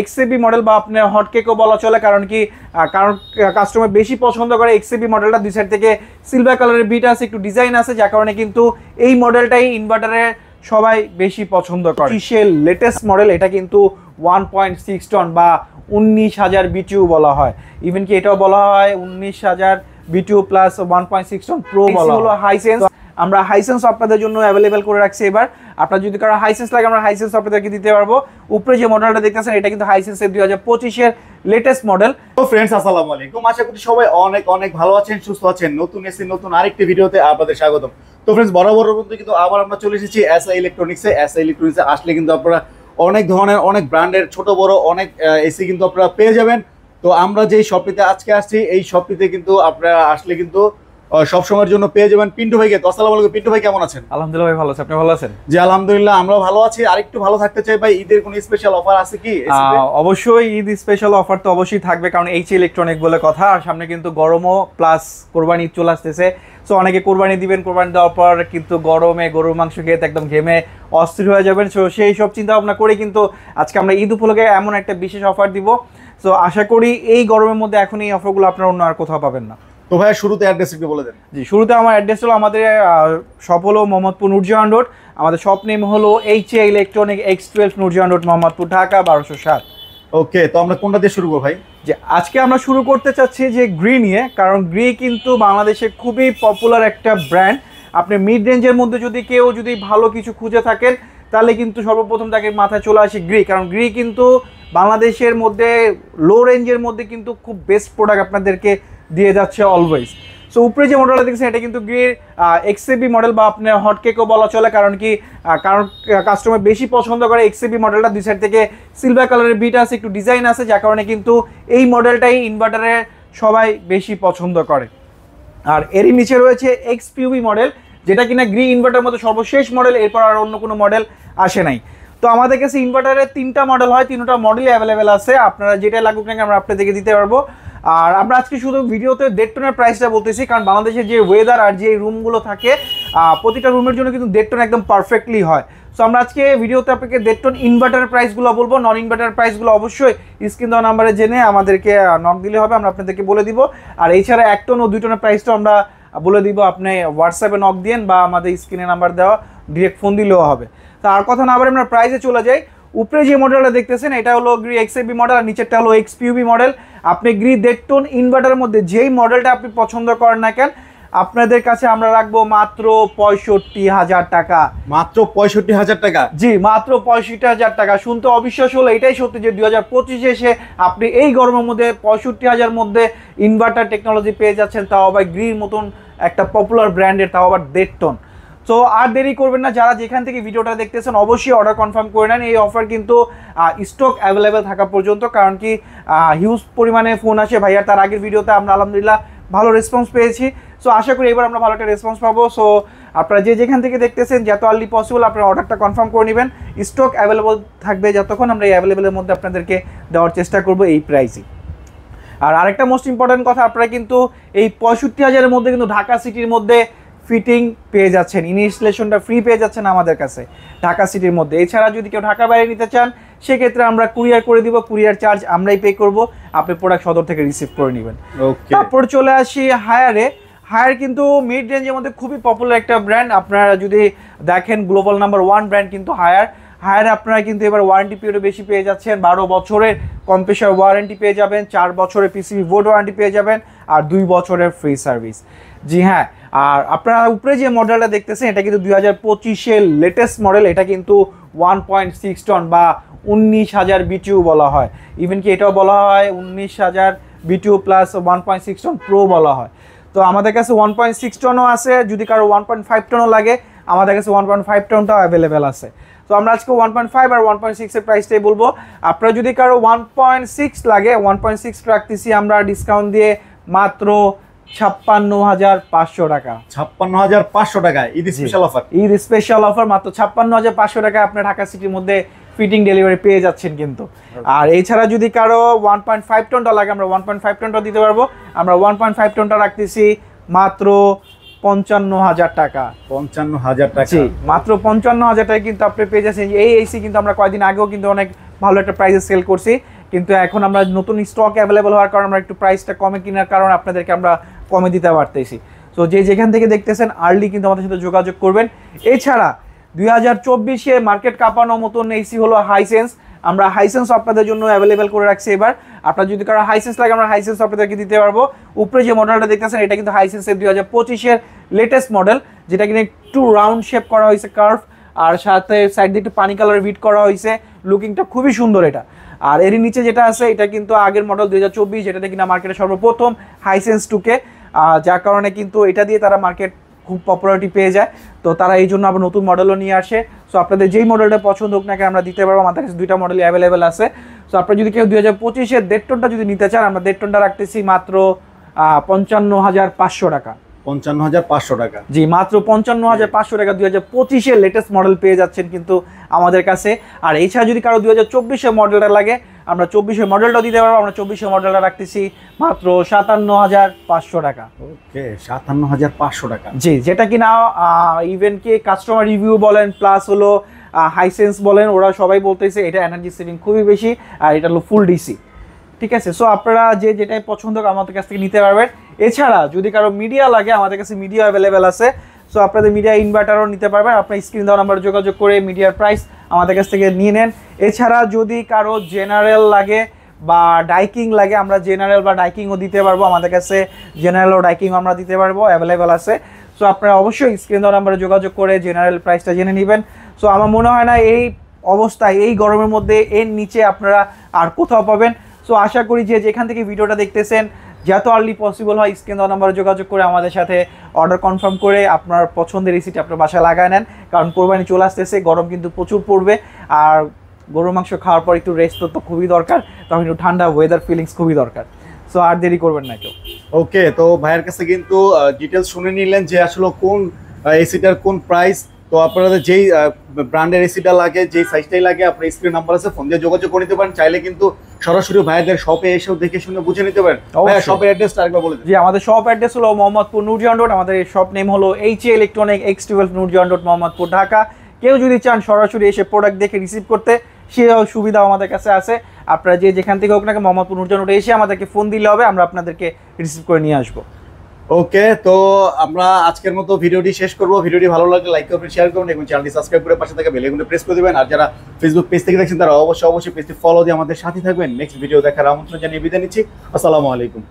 এক্সএবি model বা আপনার হটকেকও বলা চলে, কারণ কাস্টমার বেশি পছন্দ করে এক্সএবি মডেলটা। দুই সাইড থেকে সিলভার কালারের বিট আছে, একটু ডিজাইন আছে, যার কারণে কিন্তু এই মডেলটাই ইনভার্টারে সবাই বেশি পছন্দ করে। লেটেস্ট মডেল, এটা কিন্তু 1.6 টন বা 19,000 বিটিউ বলা হয়। ইভেন কি এটাও বলা হয় 19,000 বিটিউ প্লাস 1.6 টন প্রো বলা হলো হাইসেন্স। আমরা হাইসেন্স আপনাদের জন্য অ্যাভেলেবেল করে রাখছি। এবার আপনার যদি কারো হাইসেন্স লাগে আমরা হাইসেন্স আপনাদেরকে দিতে পারবো। উপরে যে মডেলটা দেখতেছেন এটা কিন্তু হাইসেন্সের 2025 এর লেটেস্ট মডেল। তো ফ্রেন্ডস, আসসালামু আলাইকুম। আশা করি সবাই অনেক অনেক ভালো আছেন, সুস্থ আছেন। নতুন আরেকটি ভিডিওতে আপনাদের স্বাগতম। তো ফ্রেন্ডস, বরাবর মতো কিন্তু আবার আমরা চলে এসেছি এসআই ইলেকট্রনিক্সে। এসআই ইলেকট্রনিক্সে আসলে কিন্তু আপনারা অনেক ধরনের, অনেক ব্র্যান্ডের ছোট বড় অনেক এসি কিন্তু আপনারা পেয়ে যাবেন। তো আমরা যেই শপটিতে আজকে আসছি, এই শপটিতে কিন্তু আপনারা আসলে কিন্তু সব সময়ের জন্য পেয়ে যাবেন পিন্টু ভাইকে। তো আসসালামু আলাইকুম পিন্টু ভাই, কেমন আছেন? আলহামদুলিল্লাহ ভাই, ভালো আছি। আপনি ভালো আছেন? জি আলহামদুলিল্লাহ, আমরাও ভালো আছি। আরেকটু ভালো থাকতে চাই ভাই। ঈদের কোনো স্পেশাল অফার আছে কি? অবশ্যই ঈদ স্পেশাল অফার তো অবশ্যই থাকবে, কারণ এইচ ইলেকট্রনিক বলে কথা। আর সামনে কিন্তু গরমও প্লাস কোরবানি ঈদ চলে আসতেছে। সো অনেকে কোরবানি দিবেন, কোরবানি দেওয়ার পর কিন্তু গরমে গরুর মাংস খেতে একদম ঘেমে অস্থির হয়ে যাবেন। সো সেই সব চিন্তা ভাবনা করে কিন্তু আজকে আমরা ঈদ উপলক্ষে এমন একটা বিশেষ অফার দিব। সো আশা করি এই গরমের মধ্যে এখন এই অফারগুলো আপনারা অন্য আর কোথাও পাবেন না। তো ভাই শুরুতে অ্যাড্রেস একটু বলে দেন। জি, শুরুতে আমার অ্যাড্রেস হলো, আমাদের শপ হলো মোহাম্মদপুর নূরজাহান রোড। আমাদের শপ নেম হলো H A. Electronic X12 Noorjahan road, Mohammadpur, Dhaka 1207। Okay, তো আমরা কোনটা দিয়ে শুরু করব ভাই? যে আজকে আমরা শুরু করতে চাচ্ছি যে গ্রি নিয়ে, কারণ গ্রি কিন্তু বাংলাদেশে খুবই পপুলার একটা ব্র্যান্ড। আপনি মিড রেঞ্জের মধ্যে কেউ যদি ভালো কিছু খুঁজে থাকেন, তাহলে কিন্তু সর্বপ্রথম তাকে মাথায় চলে আসে গ্রি। কারণ গ্রি কিন্তু বাংলাদেশের মধ্যে লো রেঞ্জের মধ্যে কিন্তু খুব বেস্ট প্রোডাক্ট আপনাদেরকে দিয়ে যাচ্ছে অলওয়েজ। সো উপরে যে মডেলটা দেখছেন এটা কিন্তু গ্রির এক্সএবি মডেল বা আপনার হটকেকও বলা চলে, কারণ কাস্টমার বেশি পছন্দ করে এক্সএবি মডেলটা। দুই সাইড থেকে সিলভার কালারের বিট আছে, একটু ডিজাইন আছে, যার কারণে কিন্তু এই মডেলটাই ইনভার্টারে সবাই বেশি পছন্দ করে। আর এরই নিচে রয়েছে এক্সপিউবি মডেল, যেটা কিনা গ্রি ইনভার্টারের মধ্যে সর্বশেষ মডেল, এরপর আর অন্য কোনো মডেল আসে নাই। তো আমাদের কাছে ইনভার্টারের 3টা মডেল হয়, 3টা মডেলই অ্যাভেলেবেল আছে। আপনারা যেটা লাগুক নাকি আমরা আপনাদেরকে দিতে পারবো। আর আমরা আজকে শুধু ভিডিওতে 1.5 টনের প্রাইসটা বলতেছি, কারণ বাংলাদেশের যে ওয়েদার আর যে রুমগুলো থাকে, প্রতিটা রুমের জন্য কিন্তু 1.5 টন একদম পারফেক্টলি হয়। সো আমরা আজকে ভিডিওতে আপনাকে 1.5 টন ইনভার্টারের প্রাইসগুলো বলবো। নন ইনভার্টার প্রাইসগুলো অবশ্যই স্ক্রিন দেওয়া নাম্বারে জেনে আমাদেরকে নক দিলে হবে, আমরা আপনাদেরকে বলে দিব। আর এছাড়া 1 টন ও 2 টনের প্রাইসটা আমরা বলে দিব। আপনি হোয়াটসঅ্যাপে নক দিন বা আমাদের স্ক্রিনে নাম্বার দেওয়া ডিরেক্ট ফোন দিলেও হবে। তো আর কথা না বলে আমরা প্রাইসে চলে যাই। উপরে যে মডেলটা দেখতেছেন এটা হলো গ্রি এক্সএবি মডেল, আর নিচেরটা হলো এক্সপিউবি মডেল। আপনি গ্রি 1.5 টন ইনভার্টারের মধ্যে যেই মডেলটা আপনি পছন্দ করেন না কেন, আপনাদের কাছে আমরা রাখবো মাত্র 65,000 টাকা। মাত্র 65,000 টাকা? জি, মাত্র 65,000 টাকা। শুনতে অবিশ্বাস হলো, এটাই সত্যি যে 2025 এসে আপনি এই গরমের মধ্যে 65,000 মধ্যে ইনভার্টার টেকনোলজি পেয়ে যাচ্ছেন, তাও আবার গ্রির মতন একটা পপুলার ব্র্যান্ডের, তাও আবার 1.5 টন। তো আর দেরি করবেন না, যারা যেখান থেকে ভিডিওটা দেখতেছেন অবশ্যই অর্ডার কনফার্ম করে নেন। এই অফার কিন্তু স্টক অ্যাভেলেবেল থাকা পর্যন্ত, কারণ হিউজ পরিমাণে ফোন আসে ভাইয়ার। তার আগের ভিডিওতে আমরা আলহামদুলিল্লাহ ভালো রেসপন্স পেয়েছি। সো আশা করি এবার আমরা ভালো একটা রেসপন্স পাবো। সো আপনারা যেখান থেকে দেখতেছেন, যত আর্লি পসিবল আপনারা অর্ডারটা কনফার্ম করে নেবেন। স্টক অ্যাভেলেবল থাকবে যতক্ষণ, আমরা এই অ্যাভেলেবেলের মধ্যে আপনাদেরকে দেওয়ার চেষ্টা করবো এই প্রাইসে। আর আরেকটা মোস্ট ইম্পর্টেন্ট কথা, আপনারা কিন্তু এই 65,000-এর মধ্যে কিন্তু ঢাকা সিটির মধ্যে ফিটিং পেয়ে যাচ্ছেন, ইনস্টলেশনটা ফ্রি পেয়ে যাচ্ছেন আমাদের কাছে ঢাকা সিটির মধ্যে। এছাড়া যদি কেউ ঢাকা বাইরে নিতে চান, সেক্ষেত্রে আমরা কুরিয়ার করে দিব। কুরিয়ার চার্জ আমরাই পে করব, আপনি প্রোডাক্ট সদর থেকে রিসিভ করে নেবেন। তারপর চলে আসি হায়ারে। হায়ার কিন্তু মিড রেঞ্জের মধ্যে খুবই পপুলার একটা ব্র্যান্ড। আপনারা যদি দেখেন গ্লোবাল নাম্বার 1 ব্র্যান্ড কিন্তু হায়ার আপনারা কিন্তু এবার ওয়ারেন্টি পিরিয়ড বেশি পেয়ে যাচ্ছেন। 12 বছরের কম্প্রেসর ওয়ারেন্টি পেয়ে যাবেন, 4 বছরের পিসিবি বোর্ড ওয়ারেন্টি পেয়ে যাবেন, আর 2 বছরের ফ্রি সার্ভিস। জি হ্যাঁ, আর আপনারা উপরে যে মডেলটা দেখতেছেন এটা কিন্তু 2025-এর লেটেস্ট মডেল। এটা কিন্তু 1.6 টন বা 19,000 বিটিউ বলা হয়। ইভেন কি এটাও বলা হয় 19,000 বিটিউ প্লাস 1.6 টন প্রো বলা হয়। তো আমাদের কাছে 1.6 টনও আছে, যদি কারো 1.5 টনও লাগে আমাদের কাছে 1.5 টনটাও অ্যাভেলেবেল আছে। তো আমরা আজকে 1.5 আর 1.6 এর প্রাইসটাই বলবো। আপনারা যদি কারো 1.6 লাগে, 1.6 রাখতেছি আমরা ডিসকাউন্ট দিয়ে মাত্র 56,500 টাকা। 56,500 টাকা Eid special offer. Eid special offer মাত্র 56,500 টাকা আপনার ঢাকা সিটির মধ্যে ফিটিং ডেলিভারি পেয়ে যাচ্ছেন কিন্তু। আর এছাড়া যদি কারো 1.5 টনটা লাগে আমরা 1.5 টনটা দিতে পারবো। আমরা 1.5 টনটা রাখতেছি মাত্র 55,000 টাকা। 55,000 টাকা? জি, মাত্র 55,000 টাকা কিন্তু আপনি পেয়ে যাচ্ছেন। এই এসি কিন্তু আমরা কয়েকদিন আগেও কিন্তু অনেক ভালো একটা প্রাইসে সেল করছি, কিন্তু এখন আমরা নতুন স্টক অ্যাভেলেবল হওয়ার কারণে আমরা একটু প্রাইসটা কমে কেনার কারণে আপনাদেরকে আমরা কমে দিতে পারতেছি। সো যে যেখান থেকে দেখতেছেন আর্লি কিন্তু আমাদের সাথে যোগাযোগ করবেন। এছাড়া 2024-এ মার্কেট কাঁপানোর মতন এসি হলো হাইসেন্স। আমরা হাইসেন্স আপনাদের জন্য অ্যাভেলেবেল করে রাখছি এবার। আপনার যদি কারো হাইসেন্স লাগে আমরা হাইসেন্স আপনাদেরকে দিতে পারবো। উপরে যে মডেলটা দেখতেছেন এটা কিন্তু হাইসেন্সের 2025-এর লেটেস্ট মডেল, যেটা কিনা একটু রাউন্ড শেপ করা হয়েছে কার্ভ, আর সাথে সাইড দিয়ে একটু পানি কালার বিট করা হয়েছে, লুকিংটা খুবই সুন্দর এটা। আর এর নিচে যেটা আছে এটা কিন্তু আগের মডেল 2024, যেটাতে কিনা মার্কেটে সর্বপ্রথম হাইসেন্স 2K, যার কারণে কিন্তু এটা দিয়ে তারা মার্কেট খুব পপুলারিটি পেয়ে যায়। তো তারা এই জন্য আবার নতুন মডেলও নিয়ে আসে। সো আপনাদের যেই মডেলটা পছন্দ হোক না কেন আমরা দিতে পারবো, আমাদের কাছে 2টা মডেলই অ্যাভেলেবেল আছে। সো আপনারা যদি কেউ 2025-এর 1.5 টনটা যদি নিতে চান, আমরা 1.5 টনটা রাখতেছি মাত্র 55,500 টাকা। 55,500 টাকা? জি, মাত্র 55,500 টাকা 2025-এর লেটেস্ট মডেল পেয়ে যাচ্ছেন কিন্তু আমাদের কাছে। আর এছাড়া যদি কারো 2024-এর মডেলটা লাগে, আমরা 24-এর মডেলটাও দিতে পারবো। আমরা 24-এর মডেলটা রাখতেছি মাত্র 57,500 টাকা। ওকে, 57,500 টাকা। জি, যেটা কিনা ইভেন কি কাস্টমার রিভিউ বলেন প্লাস হলো হাইসেন্স বলেন, ওরা সবাই বলতেছে এটা এনার্জি সেভিং খুবই বেশি, আর এটা হলো ফুল ডিসি। ঠিক আছে, সো আপনারা যে যেটাই পছন্দ আমাদের কাছ থেকে নিতে পারবেন। এছাড়া যদি কারো মিডিয়া লাগে, আমাদের কাছে মিডিয়া অ্যাভেলেবেল আছে। সো আপনাদের মিডিয়া ইনভার্টারও নিতে পারবেন। আপনার স্ক্রিন দেওয়া নাম্বারে যোগাযোগ করে মিডিয়ার প্রাইস আমাদের কাছ থেকে নিয়ে নেন। এছাড়া যদি কারো জেনারেল লাগে বা ডাইকিং লাগে, আমরা জেনারেল বা ডাইকিংও দিতে পারবো। আমাদের কাছে জেনারেল ও ডাইকিং আমরা দিতে পারবো, অ্যাভেলেবেল আছে। সো আপনারা অবশ্যই স্ক্রিন দেওয়া নাম্বারে যোগাযোগ করে জেনারেল প্রাইসটা জেনে নেবেন। সো আমার মনে হয় না এই অবস্থায় এই গরমের মধ্যে এর নিচে আপনারা আর কোথাও পাবেন। সো আশা করি যে যেখান থেকে ভিডিওটা দেখতেছেন, যত আর্লি পসিবল হয় স্ক্রিন দেওয়া নাম্বারে যোগাযোগ করে আমাদের সাথে অর্ডার কনফার্ম করে আপনার পছন্দের এসিটা আপনার বাসায় লাগায় নেন। কারণ কোরবানি চলে আসতেছে, গরম কিন্তু প্রচুর পড়বে, আর গরুর মাংস খাওয়ার পর একটু রেস্ট তো খুবই দরকার, তখন একটু ঠান্ডা ওয়েদার ফিলিংস খুবই দরকার। সো আর দেরি করবেন না কেউ। ওকে, তো ভাইয়ের কাছে কিন্তু ডিটেলস শুনে নিলেন যে আসলে কোন এসিটার কোন প্রাইস। তো আপনাদের যেই ব্র্যান্ডের এসিটা লাগে, যেই সাইজটাই লাগে, আপনার স্ক্রিন নাম্বার আছে, ফোন দিয়ে যোগাযোগ করে নিতে পারেন। চাইলে কিন্তু সরাসরি ভাইয়াদের শপে এসেও দেখে শুনে বুঝে নিতে পারেন। ভাইয়া শপের অ্যাড্রেসটা আরেকবার বলে দিন। জি, আমাদের শপ অ্যাড্রেস হলো মোহাম্মদপুর নূরজাহান রোড। আমাদের শপ নেম হলো HA electronic X12 Noorjahan road, Mohammadpur, Dhaka. কেউ যদি চান সরাসরি এসে প্রোডাক্ট দেখে রিসিভ করতে, সেও সুবিধা আমাদের কাছে আছে। আপনারা যে যেখান থেকে হোক না মোহাম্মদপুর নূরজাহান রোডে এসে আমাদেরকে ফোন দিলে হবে, আমরা আপনাদেরকে রিসিভ করে নিয়ে আসবো। ওকে, তো আমরা আজকের মতো ভিডিওটি শেষ করব। ভিডিওটি ভালো লাগলে লাইক করবেন, শেয়ার করবেন এবং চ্যানেলটি সাবস্ক্রাইব করে পাশে থাকা বেল আইকনটি প্রেস করে দিবেন। আর যারা ফেসবুক পেজ থেকে দেখছেন তারা অবশ্যই পেজটি ফলো দিয়ে আমাদের সাথে থাকবেন। নেক্সট ভিডিও দেখার আমন্ত্রণ জানিয়ে বিদায় নিচ্ছি। আসসালামু আলাইকুম।